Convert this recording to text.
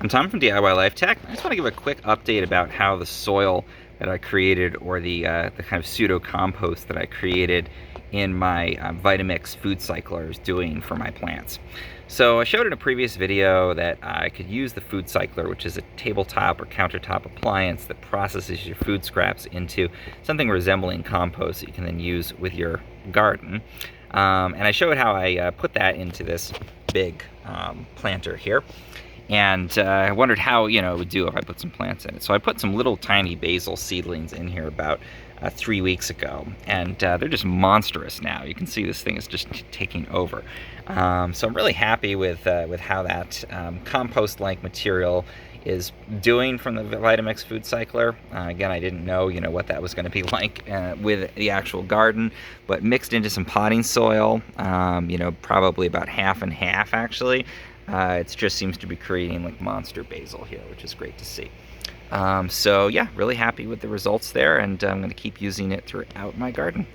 I'm Tom from DIY Life Tech. I just want to give a quick update about how the soil that I created, or the kind of pseudo compost that I created in my Vitamix Foodcycler is doing for my plants. So I showed in a previous video that I could use the Foodcycler, which is a tabletop or countertop appliance that processes your food scraps into something resembling compost that you can then use with your garden. And I showed how I put that into this big planter here. And I wondered how, it would do if I put some plants in it. So I put some little tiny basil seedlings in here about 3 weeks ago, and they're just monstrous now. You can see this thing is just taking over. So I'm really happy with how that compost-like material is doing from the Vitamix Foodcycler. Again, I didn't know, what that was going to be like with the actual garden, but mixed into some potting soil, probably about half and half actually. It just seems to be creating like monster basil here, which is great to see. So yeah, really happy with the results there, and I'm going to keep using it throughout my garden.